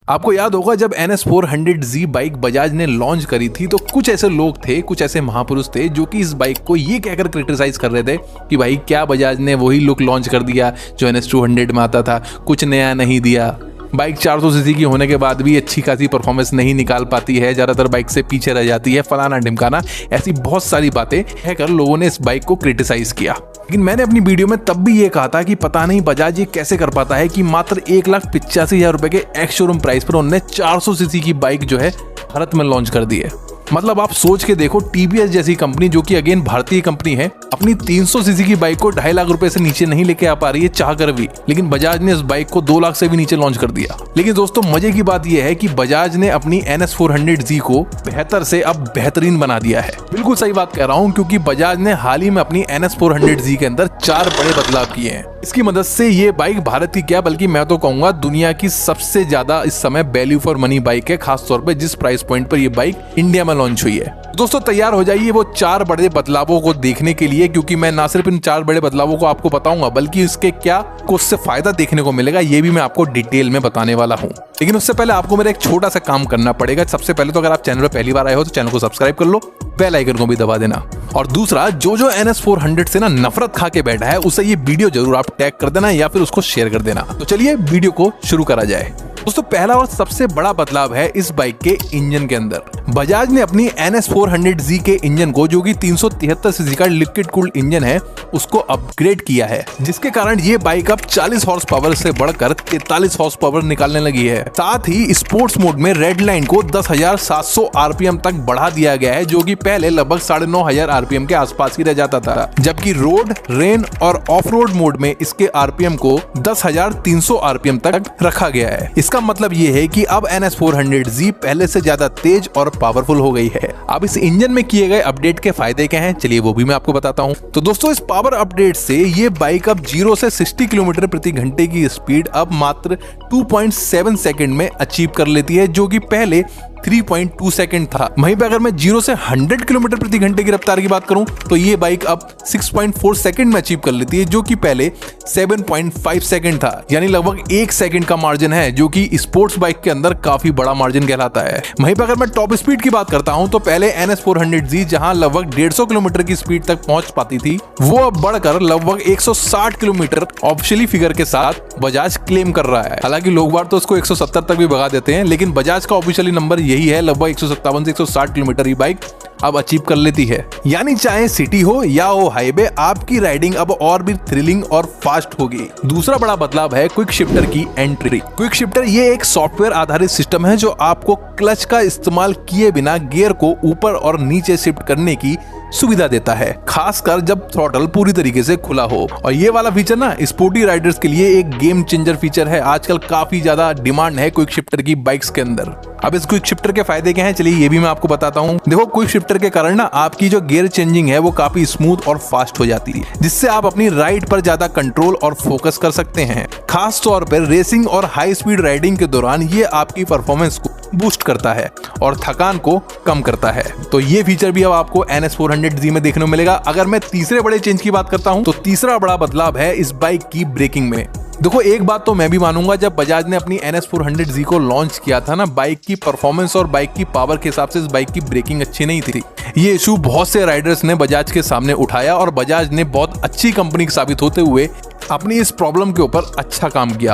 आपको याद होगा जब NS400Z बाइक बजाज ने लॉन्च करी थी तो कुछ ऐसे लोग थे, कुछ ऐसे महापुरुष थे जो कि इस बाइक को ये कहकर क्रिटिसाइज कर रहे थे कि भाई क्या बजाज ने वही लुक लॉन्च कर दिया जो NS200 में आता था, कुछ नया नहीं दिया। बाइक 400 सीसी की होने के बाद भी अच्छी खासी परफॉर्मेंस नहीं निकाल पाती है, ज़्यादातर बाइक से पीछे रह जाती है, फलाना ढिमकाना, ऐसी बहुत सारी बातें कहकर लोगों ने इस बाइक को क्रिटिसाइज किया। लेकिन मैंने अपनी वीडियो में तब भी ये कहा था कि पता नहीं बजाज ये कैसे कर पाता है कि मात्र 1,85,000 रुपए के एक्स शोरूम प्राइस पर उन्होंने 400 सीसी की बाइक जो है भारत में लॉन्च कर दी है। मतलब आप सोच के देखो, TVS जैसी कंपनी जो कि अगेन भारतीय कंपनी है, अपनी 300 सीसी की बाइक को 2.5 लाख रुपए से नीचे नहीं लेके आ पा रही है चाह कर भी, लेकिन बजाज ने इस बाइक को 2 लाख से भी नीचे लॉन्च कर दिया। लेकिन दोस्तों मजे की बात यह है कि बजाज ने अपनी NS400Z को बेहतर से अब बेहतरीन बना दिया है। बिल्कुल सही बात कह रहा हूँ, क्योंकि बजाज ने हाल ही में अपनी NS400Z के अंदर 4 बड़े बदलाव किए हैं। इसकी मदद से ये बाइक भारत की क्या बल्कि मैं तो कहूंगा दुनिया की सबसे ज्यादा इस समय वैल्यू फॉर मनी बाइक है, खासतौर पे जिस प्राइस पॉइंट पर ये बाइक इंडिया में लॉन्च हुई है। दोस्तों तैयार हो जाइए वो 4 बड़े बदलावों को देखने के लिए, क्योंकि मैं ना सिर्फ इन 4 बड़े बदलावों को आपको बताऊंगा बल्कि इसके क्या उससे फायदा देखने को मिलेगा ये भी मैं आपको डिटेल में बताने वाला हूं। लेकिन उससे पहले आपको मेरा एक छोटा सा काम करना पड़ेगा। सबसे पहले तो अगर आप चैनल पर पहली बार आए हो तो चैनल को सब्सक्राइब कर लो, बेल आइकन को भी दबा देना, और दूसरा जो NS400 से ना नफरत खा के बैठा है उसे ये वीडियो जरूर आप टैग कर देना या फिर उसको शेयर कर देना। तो चलिए वीडियो को शुरू करा जाए। दोस्तों पहला और सबसे बड़ा बदलाव है इस बाइक के इंजन के अंदर। बजाज ने अपनी NS400Z के इंजन को, जो कि 373 सीसी का लिक्विड कूल्ड इंजन है, उसको अपग्रेड किया है, जिसके कारण ये बाइक अब 40 हॉर्स पावर से बढ़कर 43 हॉर्स पावर निकालने लगी है। साथ ही स्पोर्ट्स मोड में रेड लाइन को 10,700 RPM तक बढ़ा दिया गया है, जो कि पहले लगभग 9,500 RPM के आसपास ही रह जाता था, जबकि रोड, रेन और ऑफ रोड मोड में इसके RPM को 10,300 RPM तक रखा गया है। इसका मतलब ये है कि अब NS400Z पहले से ज्यादा तेज और पावरफुल हो गई है। अब इस इंजन में किए गए अपडेट के फायदे क्या हैं, चलिए वो भी मैं आपको बताता हूं। तो दोस्तों इस पावर अपडेट से ये बाइक अब 0 से 60 किलोमीटर प्रति घंटे की स्पीड अब मात्र 2.7 सेकंड में अचीव कर लेती है, जो कि पहले 3.2 सेकंड था। वहीं पे अगर मैं 0 से 100 किलोमीटर प्रति घंटे की रफ्तार की बात करूं तो ये बाइक अब 6.4 सेकंड में अचीव कर लेती है, जो कि पहले 7.5 सेकंड था। यानी लगभग 1 सेकंड का मार्जिन है, जो कि स्पोर्ट्स बाइक के अंदर काफी बड़ा मार्जिन कहलाता है। वहीं पे अगर मैं टॉप स्पीड की बात करता हूं तो पहले NS400Z जहां लगभग 150 किलोमीटर की स्पीड तक पहुंच पाती थी, वो अब बढ़कर लगभग 160 किलोमीटर ऑफिशियली फिगर के साथ बजाज क्लेम कर रहा है। हालांकि लोग बार तो उसको 170 तक भी भगा देते हैं, लेकिन बजाज का ऑफिशियली नंबर यही है, लगभग 157 से 160 किलोमीटर ये बाइक अब अचीव कर लेती है। यानी चाहे सिटी हो या हो हाईवे, आपकी राइडिंग अब और भी थ्रिलिंग और फास्ट होगी। दूसरा बड़ा बदलाव है क्विक शिफ्टर की एंट्री। क्विक शिफ्टर ये एक सॉफ्टवेयर आधारित सिस्टम है जो आपको क्लच का इस्तेमाल किए बिना गियर को ऊपर और नीचे शिफ्ट करने की सुविधा देता है, खासकर जब थ्रॉटल पूरी तरीके से खुला हो। और ये वाला फीचर ना स्पोर्टी राइडर्स के लिए एक गेम चेंजर फीचर है। आजकल काफी ज्यादा डिमांड है क्विक शिफ्टर की बाइक्स के अंदर। अब इस क्विक शिफ्टर के फायदे क्या हैं, चलिए ये भी मैं आपको बताता हूँ। देखो क्विक शिफ्टर के कारण ना आपकी जो गियर चेंजिंग है वो काफी स्मूथ और फास्ट हो जाती है, जिससे आप अपनी राइड पर ज्यादा कंट्रोल और फोकस कर सकते हैं। खास तौर पर रेसिंग और हाई स्पीड राइडिंग के दौरान ये आपकी परफॉर्मेंस को बूस्ट करता है और थकान को कम करता है। तो ये फीचर भी अब आपको NS400Z में देखने को मिलेगा। अगर मैं तीसरे बड़े चेंज की बात करता हूं तो तीसरा बड़ा बदलाव है इस बाइक की ब्रेकिंग में। देखो एक बात तो मैं भी मानूंगा, जब बजाज ने अपनी NS400Z को लॉन्च किया था ना, बाइक की परफॉर्मेंस और बाइक की पावर के हिसाब से इस बाइक की ब्रेकिंग अच्छी नहीं थी। ये इशू बहुत से राइडर्स ने बजाज के सामने उठाया और बजाज ने बहुत अच्छी कंपनी साबित होते हुए अपनी इस प्रॉब्लम के ऊपर अच्छा काम किया।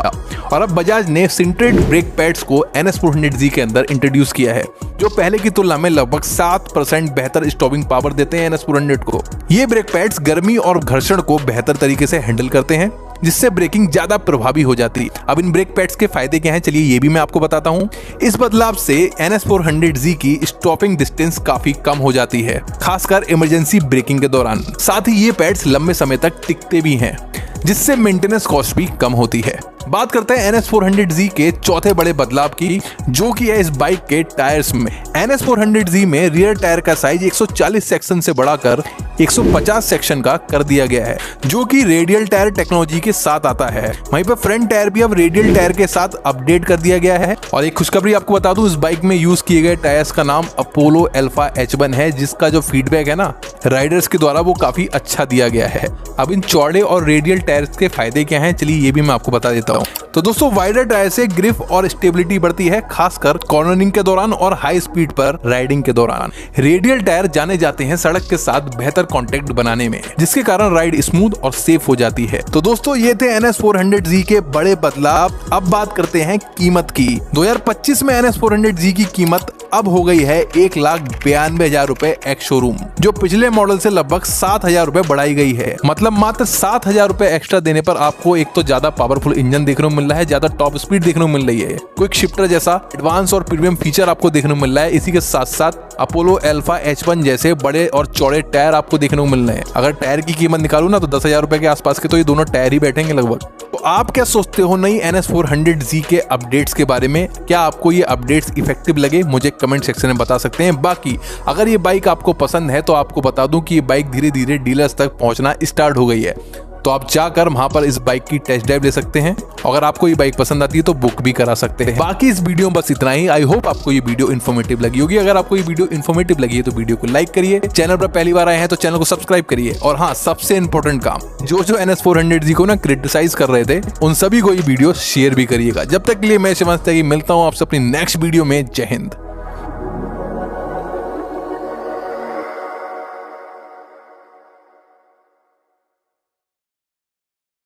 और अब बजाज ने सिंट्रेट ब्रेक पैड्स को NS400Z के अंदर इंट्रोड्यूस किया है, जो पहले की तुलना में लगभग 7% बेहतर स्टॉपिंग पावर देते हैं NS400 को। ये ब्रेक पैड्स गर्मी और घर्षण को बेहतर तरीके से हैंडल करते हैं, जिससे ब्रेकिंग ज्यादा प्रभावी हो जाती है। अब इन ब्रेक पैड्स के फायदे क्या हैं, चलिए ये भी मैं आपको बताता हूँ। इस बदलाव से NS400Z की स्टॉपिंग डिस्टेंस काफी कम हो जाती है, खासकर इमरजेंसी ब्रेकिंग के दौरान। साथ ही ये पैड्स लंबे समय तक टिकते भी हैं, जिससे मेंटेनेंस कॉस्ट भी कम होती है। बात करते हैं NS400Z के चौथे बड़े बदलाव की, जो कि है इस बाइक के टायर्स में। NS400Z में रियर टायर का साइज 140 सेक्शन से बढ़ाकर 150 सेक्शन का कर दिया गया है, जो कि रेडियल टायर टेक्नोलॉजी के साथ आता है। वहीं पर फ्रंट टायर भी अब रेडियल टायर के साथ अपडेट कर दिया गया है। और एक खुशखबरी आपको बता दूं, इस बाइक में यूज किए गए टायर्स का नाम अपोलो अल्फा H1 है, जिसका जो फीडबैक है ना राइडर्स के द्वारा वो काफी अच्छा दिया गया है। अब इन चौड़े और रेडियल टायर्स के फायदे क्या हैं, चलिए ये भी मैं आपको बता देता हूँ। सकता हूँ। तो दोस्तों वाइडर टायर से ग्रिप और स्टेबिलिटी बढ़ती है, खासकर कॉर्नरिंग के दौरान और हाई स्पीड पर राइडिंग के दौरान। रेडियल टायर जाने जाते हैं सड़क के साथ बेहतर कॉन्टेक्ट बनाने में, जिसके कारण राइड स्मूथ और सेफ हो जाती है। तो दोस्तों ये थे NS400Z के बड़े बदलाव। अब बात करते हैं कीमत की। 2025 में NS400Z की कीमत अब हो गई है 1,92,000 रुपए एक्स शोरूम, जो पिछले मॉडल से लगभग 7,000 रुपए बढ़ाई गई है। मतलब मात्र 7,000 रुपए एक्स्ट्रा देने पर आपको एक तो ज्यादा पावरफुल इंजन देखने को मिल रहा है, ज्यादा टॉप स्पीड देखने को मिल रही है, क्विक शिफ्टर जैसा एडवांस और प्रीमियम फीचर आपको देखने को मिल रहा है। इसी के साथ साथ अपोलो अल्फा H1 जैसे बड़े और चौड़े टायर आपको देखने को मिल रहे हैं। अगर टायर की कीमत निकालू ना तो 10,000 रुपए के आसपास के तो ये दोनों टायर ही बैठेंगे लगभग। तो आप क्या सोचते हो नई NS400Z के अपडेट्स के बारे में? क्या आपको ये अपडेट्स इफेक्टिव लगे? मुझे कमेंट सेक्शन में बता सकते हैं। बाकी अगर ये बाइक आपको पसंद है तो आपको बता दूं कि ये बाइक धीरे धीरे डीलर्स तक पहुंचना स्टार्ट हो गई है, तो आप जाकर वहां पर इस बाइक की टेस्ट ड्राइव ले सकते हैं। अगर आपको ये बाइक पसंद आती है तो बुक भी करा सकते हैं। बाकी इस वीडियो में बस इतना ही। आई होप आपको ये वीडियो इन्फॉर्मेटिव लगी होगी। अगर आपको ये वीडियो इन्फॉर्मेटिव लगी है तो वीडियो को लाइक करिए, चैनल पर पहली बार आए हैं तो चैनल को सब्सक्राइब करिए। और हाँ, सबसे इंपॉर्टेंट काम, जो NS400Z को ना क्रिटिसाइज कर रहे थे उन सभी को ये वीडियो शेयर भी करिएगा। जब तक के लिए मैं शिवांश त्यागी मिलता हूँ आपसे अपनी नेक्स्ट वीडियो में। जय हिंद।